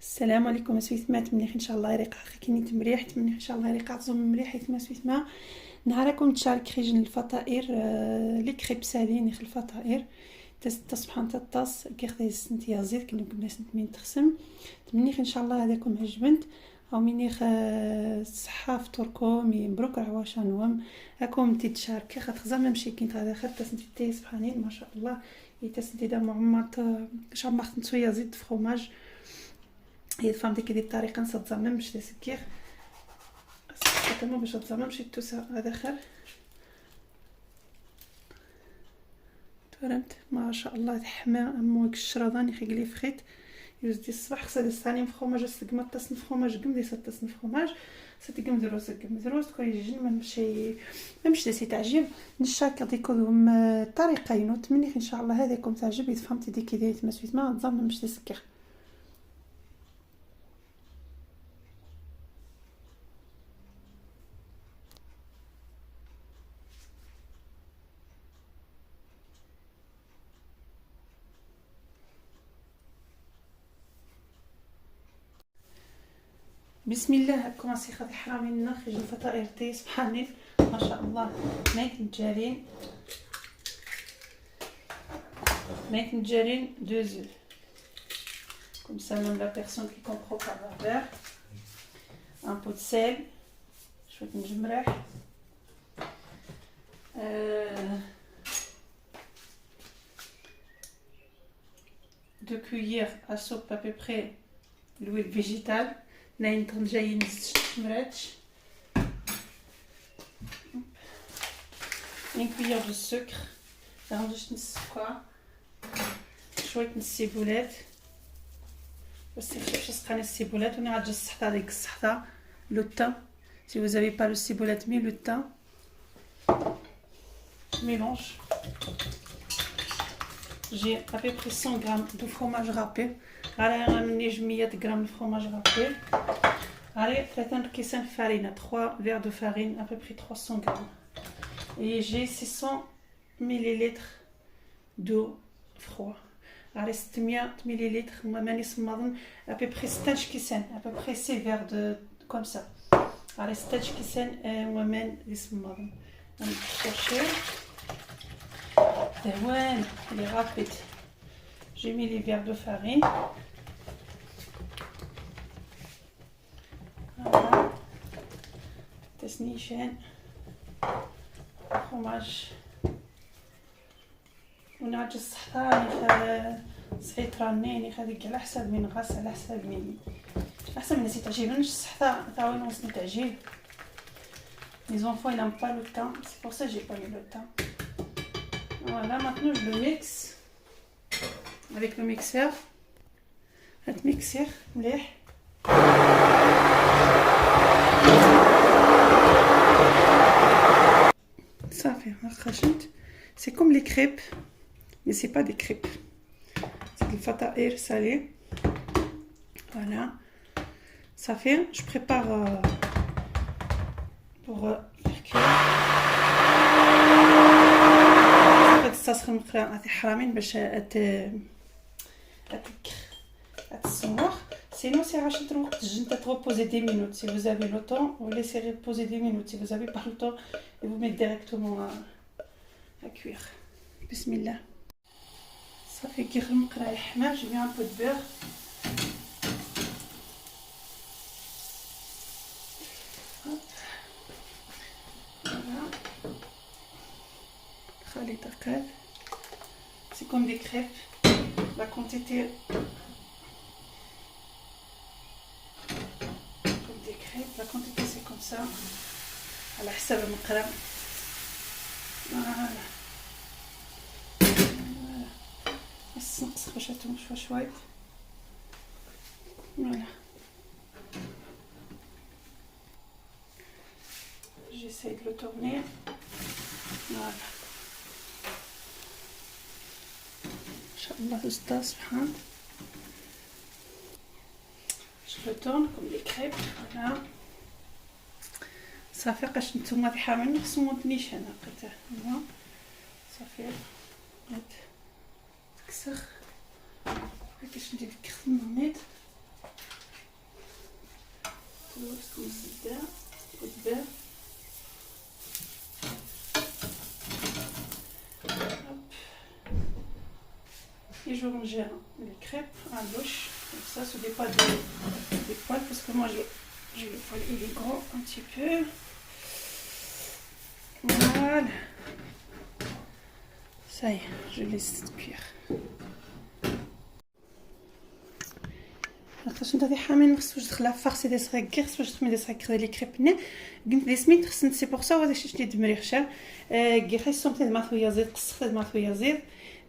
السلام عليكم سويثمات مليح ان شاء الله يريق كينيت مليح تمنيح ان شاء الله يريق عظم مليح حيت ما سويثما نهاركم تشارك خيجن الفطائر لي كريب سالين خ الفطائر تصبحان تطاس كيخدي سنتيا زيت كنا قبل سنت مين تخسم تمنيح ان شاء الله هذاكم عجبنت او منيخ الصحه فطوركم مبروك عواشا نوم راكم تتشارك خاطر ماشي كاين هذا خاطر تسنتي سبحانين ما شاء الله يتسنتي دا معمط شعمرت نسويا زيت فروماج هي فهمتي كي دي الطريقه نصدزم باش تسكير تمام باش تصمم ماشي توسا هذا خير تورنت ما شاء الله تحمى امك الشراداني خيقلي فخيت يوزدي الصباح خصها الثاني فخوماج استقمت تصن فخوماج قم دي تصن فخوماج ستقم دروس قم دروس كويجين ما مشي سي تعجب نشاكر ديكم الطريقه تمني ان شاء الله هذاكم تعجب اذا فهمتي ديك ديت ما سويت ما تظن باش تسكر. بسم الله كوماسي خاطي حرامي خرج الفطائر تاعي سبحان ما شاء الله مايك متجارين دو زو كوم سا ميم لا بيرسون كي كومبرو با فير ان بو دو سيل شويه نجمرح دو كويير ا سوب à peu près l'huile végétale ناين جايين مراتش une cuillère de sucre نضيف نص السكر شويه السيبولات بس باش سقاني السيبولات وانا عاد الصحطه ديك الصحطه لو تان si vous avez pas le ciboulette mais le thym mélange j'ai à peu près 100 grammes de fromage râpé على منيج 100 غرام fromage râpé allez 3 كيسان farine 3 verres de farine à peu près 300 grammes et j'ai 600 millilitres d'eau froide allez 600 millilitres ماني صمادن à peu près 16 كيسان à peu près 6 verres de comme ça allez 16 كيسان ومان يصمادن نشرشر ouais il est rapide. J'ai mis les verres de farine. Voilà. تسنيشان fromage. ونعج الصحطة صحيت راني هذيك على حساب من غاس على حساب من احسن من نسيت تعجبنيش الصحطة تاعي نوصل تعجيب. Les enfants ils n'aiment pas le thym, c'est pour ça que j'ai pas mis le thym. Voilà, maintenant je le mixe avec le mixeur. Le mixeur, مليح. Ça fait خرجت. C'est comme les crêpes, mais c'est pas des crêpes. C'est des fataïr salés. Voilà. Ça fait, je prépare pour faire cuire. تسخن مقرا حرامين باش تسموخ sinon c'est rachète وقت الجنة reposer 10 minutes si vous avez le temps vous laissez reposer 10 minutes si vous avez pas le temps et vous mettez directement à cuire bismillah ça fait كي المقرا يحمر j'ai mis un peu de beurre c'est comme des crêpes la quantité comme des crêpes la quantité c'est comme ça على حسب المقرا voilà بس نقص خشتهم شوي voilà j'essaie de le tourner voilà الله تستاهل سبحان je le tourne comme des crêpes voilà صافي قاش نتوما تحامل خصو متنيش انا لقيته هنا صافي تكسخ كيفاش ندير الكريم نيت كوزيدا كدبر. Et je range les crêpes à gauche, comme ça se dépasse des poils, parce que moi j'ai le poil, il est gros un petit peu. Voilà. Ça y est, je laisse cuire. خاطرش نتا حامل خص واش دخلها فارسي دي صغير خص واش تخمي دي صغير لي كريبني قلت لي سميت خص سي بور سا هذا شتي دمري خشا كي خص صمت ماثويا زيد قصخت ماثويا زيد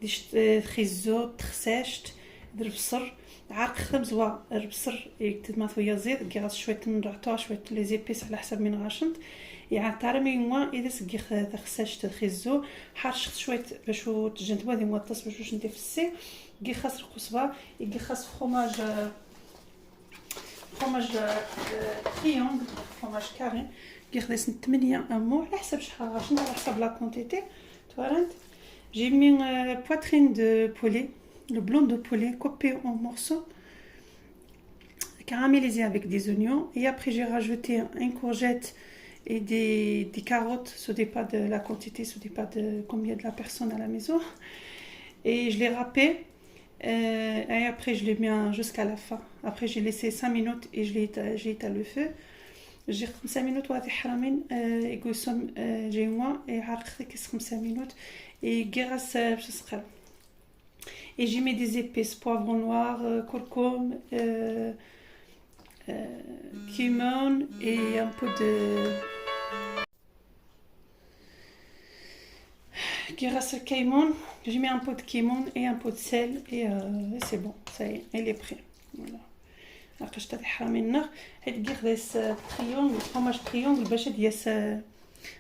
ديش خيزو تخساشت در بصر عرق خبزوا البصر يكتد ماثويا زيد كي غاس شويه نرعطوا شويه لي زيبيس على حسب من غاشنت يعني تعرمي موا اذا سكي تخساشت خيزو حرشت شويه باش تجنت هذه موطس باش ندير في السي كي خاص القصبه كي خاص فروماج triangle, fromage carré, qui reste 8 mot, على حسب شحال غاشن على حسب لا كونتيتي توارنت. J'ai mis une poitrine de poulet, le blanc de poulet coupé en morceaux, caramélisé avec des oignons. Et après j'ai rajouté une courgette et des carottes, ça dépend de la quantité, ça dépend de combien de la personne à la maison. Et je l'ai râpé. Et après je l'ai mis jusqu'à la fin. Après j'ai laissé 5 minutes et j'ai éteint le feu. J'ai 5 minutes وهذه حرامين يقولسهم جيوا يعرق كيس 5 minutes et غيراس باش تسخن. Et j'ai mis des épices, poivron noir, curcuma, cumin et un peu de Guérassa Caïmon, j'ai mis un peu de cumin et un peu de sel et c'est bon, ça y est, il est prêt. Voilà. après je t'ai حرامي النار حيت كيخدس تريونغ فرomاج تريونغ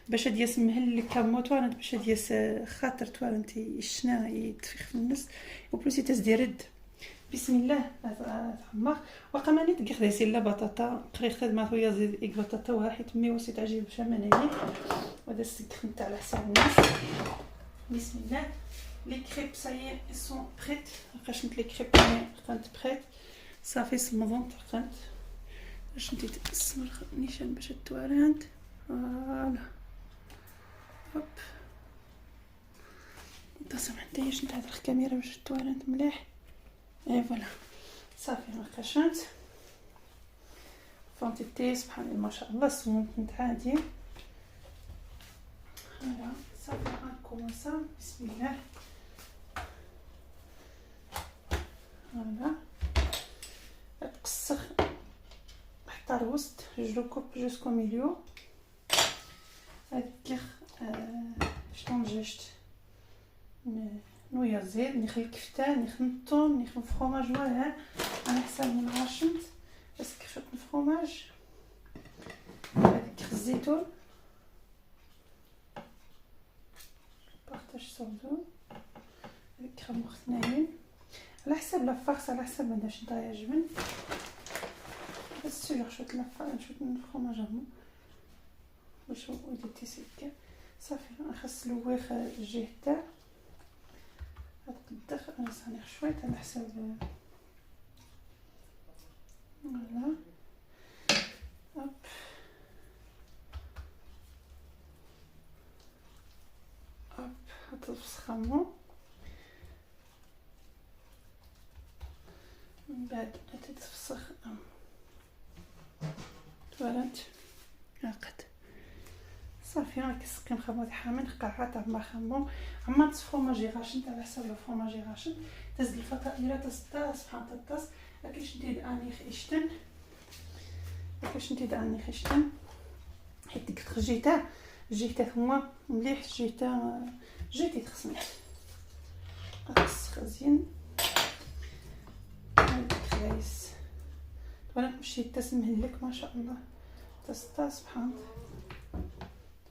باش دياس مهل كامو توانت باش دياس خاطر توانت الشنا يتفخ في النص وبلوس تزديرد بسم الله تعمر وقمانيت كيخدس لا بطاطا قريخت ما خويا زيد اك بطاطا واحد مي وسيت عجيب شمانيه وهذا السكر تاع على حساب الناس. بسم الله. Les crêpes, ça y est, elles sont prêtes. Après, les crêpes sont prêtes. Ça fait ce moment. Je vais te voilà. Hop. Attention, je vais te la caméra. Je vais te et voilà. Ça fait un cachant. Quantité, subhanallah, mashallah, c'est عادي. Voilà. Ça fait un comme ça. Bismillah. Voilà. تقصر حتى الوسط je le coupe jusqu'au milieu. هذيك شنو نجشت نويا زيت نخلي الكفتان نخلي الثوم نخلي الفرomage ولا على حسب من غاشنت بس كفت الفرomage. هذيك الزيتون بارطاج سوردو هذيك كريم مختناين على حسب لافارس على حسب ماداش نتا يعجبن بس سير شويه لافارس شويه الفرomage هما باش وديتي سكه صافي. نخص الويخ الجهه تاع هتقدر نصنع شويه على حسب فوالا. هوب هوب هتفسخمو من بعد تتفسخ توالت عقد صافي. هاك السقيم خمو حامل قاعات عما خمو عما الفرomage غاشن على حسب الفرomage غاشن تزد الفطائره تسطا سبحان الطاس كاش ندير اني خشتن كاش ندير اني خشتن حيت ديك جيتا هما مليح جيتي تخصني خزين كويس وانا مشيت تسمه لك ما شاء الله تسطا سبحان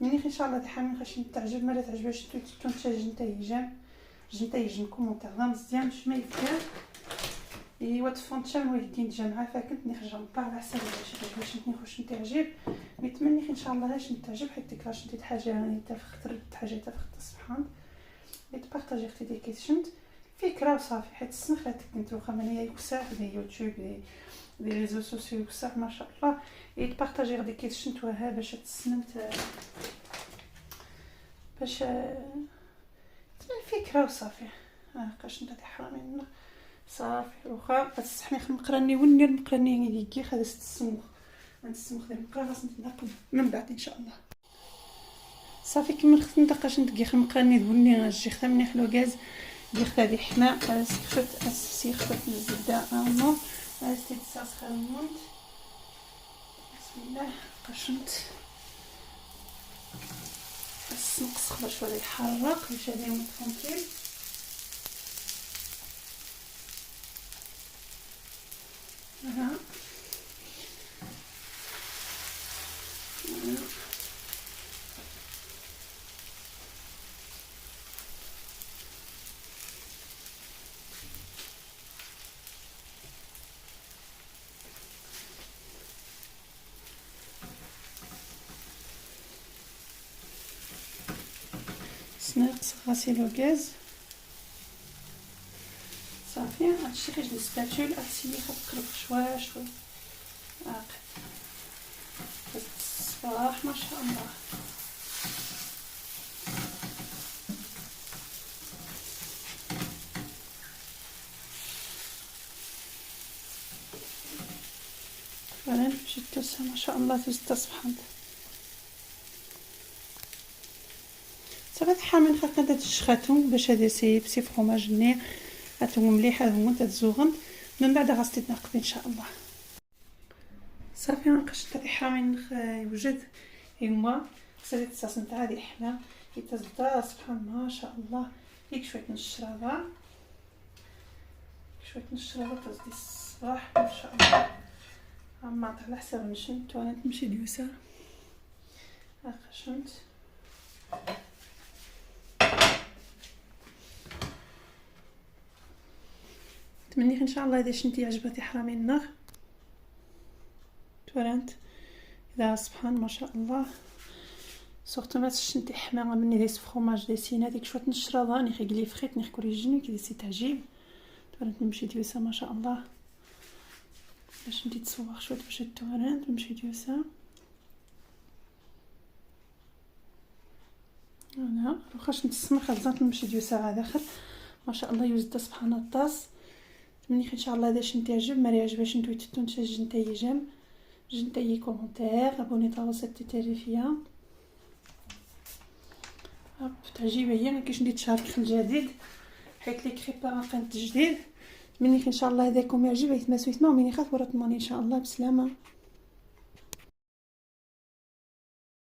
مني ان شاء الله تحامل خاش تعجب ما تعجبش تكون جنتاي كومونتير مزيان باش ما يفكر ايوا تفونتشان ويدين جمعه فكنت نخرج با على حسب باش نخش نتعجب نتمنى ان شاء الله باش نتعجب حيت تكراش حاجه تفخت حاجه تفخت سبحان اللي تبارطاجي اختي ديك كيشنت فكره وصافي، حيت السنخ هذاك كنت واخا منايا يوسع دي يوتيوب دي ريزو سوسيو يوسع ما شاء الله، يتبارطاجي غادي كيتشنتوها باش تسنمت باش الفكره وصافي. هاكاش نتا حرامي لنا صافي. واخا غتستحمي المقراني وني المقراني يديكي هذا السموخ ديال المقرا خاص نتنقل من بعد ان شاء الله. صافي كما خصني ندقاش ندقيق المقراني وني غنجي خدا مني حلو غاز ديال هذه حنا سيخفت من الزبده نو استيت صاص خرمونت. بسم الله قشنت بس نقص باش شويه يحرق باش هذا ترونكيل. ها ناقص غسيل الغاز صافي. هادشي غير السباتول غتسيي خاطر شويه شويه الصباح ما شاء الله. فعلا مشيت توسع ما شاء الله توزت سبحان الله. صافي حامل خاطر تشخاتهم باش هذا سي فروماج ني هاتهم مليح هاهما تتزوغن من بعد غاستي تنقبي ان شاء الله. صافي نقش تاع حامل يوجد هما صافي تصاص نتاع هذه حنا يتزدا سبحان ما شاء الله. ديك شويه الشرابه تزدي الصباح ما شاء الله. اما على حساب نشمت وانا تمشي ديوسا خشمت. نتمنى ان شاء الله اذا شنتي عجبتي حرامي النار تورنت اذا سبحان ما شاء الله. سورتو ما شنتي حمامه مني دي فروماج دي سينا ديك شويه الشرابه ني خيغلي فريت ني كوريجيني كي سي تعجيب تورنت نمشي ديوسا ما شاء الله باش ندي تصوغ شويه باش تورنت نمشي ديوسا. انا واخاش نتسمى خلصت نمشي ديوسا على داخل ما شاء الله يوزد سبحان الطاس. نتمنى ان شاء الله اذا شنتي عجب ما يعجبش نتو تنتج نتاي جيم جنتاي كومونتير ابوني طاوسات تاريفيا هاب تعجبها هي ما كاينش ندير تشارك في الجديد حيت لي كريبا قنت جديد. نتمنى ان شاء الله هذاكم يعجب يتماسوا يتما ومني خاف ورا تماني ان شاء الله بسلامه.